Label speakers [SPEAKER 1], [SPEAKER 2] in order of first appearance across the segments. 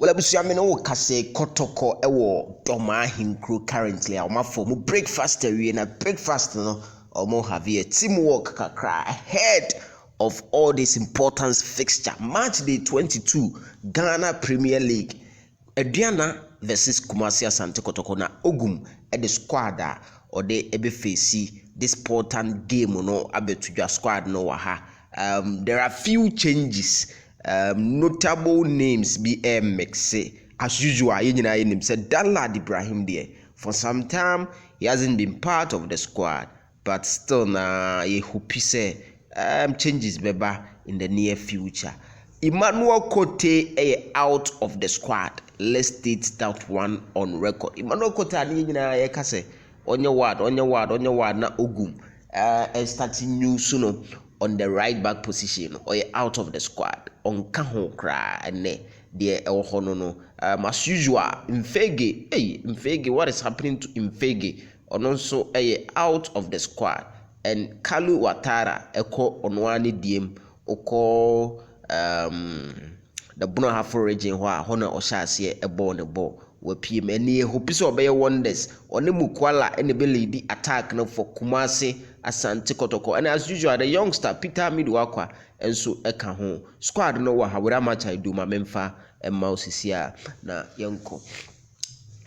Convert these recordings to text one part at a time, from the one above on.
[SPEAKER 1] Well, abusuame no kase Kotoko ewo doma hinkro currently a omafo mu breakfast awie na breakfast no omo have a teamwork kakra ahead of all this important fixture. Matchday 22 Ghana Premier League. Aduana versus Kumasi Asante Kotoko na Ogum the squad or the ebe face this important game no abetudwa squad no waha. There are few changes. Notable names be mix as usual. Yenyina said Dalad Ibrahim there. For some time he hasn't been part of the squad, but still na ye hope say changes beba in the near future. Emmanuel Kote out of the squad. Let's state that one on record. Emmanuel Kote ani yenyina ye kase onye word na Ogum starting new soon on the right back position or out of the squad on kaho kra ene de ewo no as usual Mfege what is happening to Mfege also out of the squad and Kalu Watara eko onwani diem oko the Bono Hafo region where Hona Oshasi a ball the ball we PM any hope so obey wonders on the Mukwala and the lady attack no for Kumasi Asante Kotoko and as usual the youngster Peter Midwakwa and so eka ho squad no wa hawura match I do my memfa and mouse here na yanko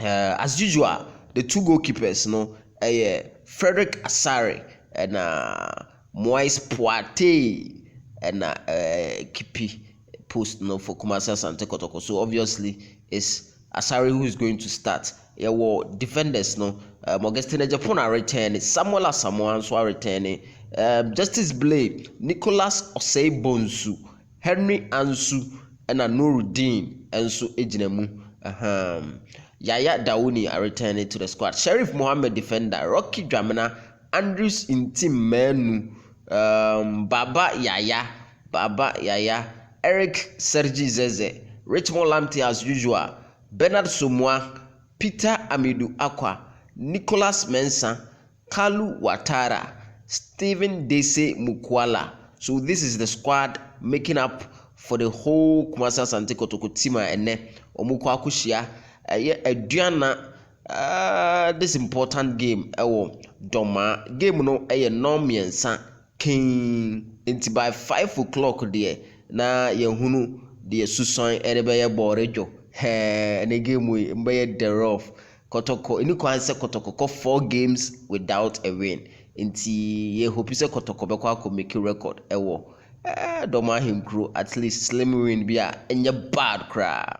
[SPEAKER 1] as usual the two goalkeepers no Frederick Asare and Moise Poate and Kipi post no for Kumasi Asante Kotoko. So obviously it's Asari who is going to start. Yeah, well, defenders no. Augustine Japan are returning. Samuel Asamoah so are returning. Justice Blade, Nicholas Osei Bonsu, Henry Ansu, and Nuruddin Ansu Ejinemu. Yaya Dauni are returning to the squad. Sheriff Mohammed defender, Rocky Dramina, Andrews Intim Menu, Baba Yaya, Eric Sergi Zeze, Richmond Lamptey as usual, Bernard Sumwa, Peter Amidu Akwa, Nicholas Mensah, Kalu Watara, Stephen Dese Mukwala. So this is the squad making up for the whole Kumasi Asante Kotoko team and Omukwa Kushia. Aduana this important game doma game no no miensa king into by 5 o'clock there na yehunu the susan erebe borejo and game we mbe the rough Kotoko ini ko answer Kotoko 4 games without a win nti ye hope say Kotoko be kwa make record doma him crew at least slim win bia enye bad cry.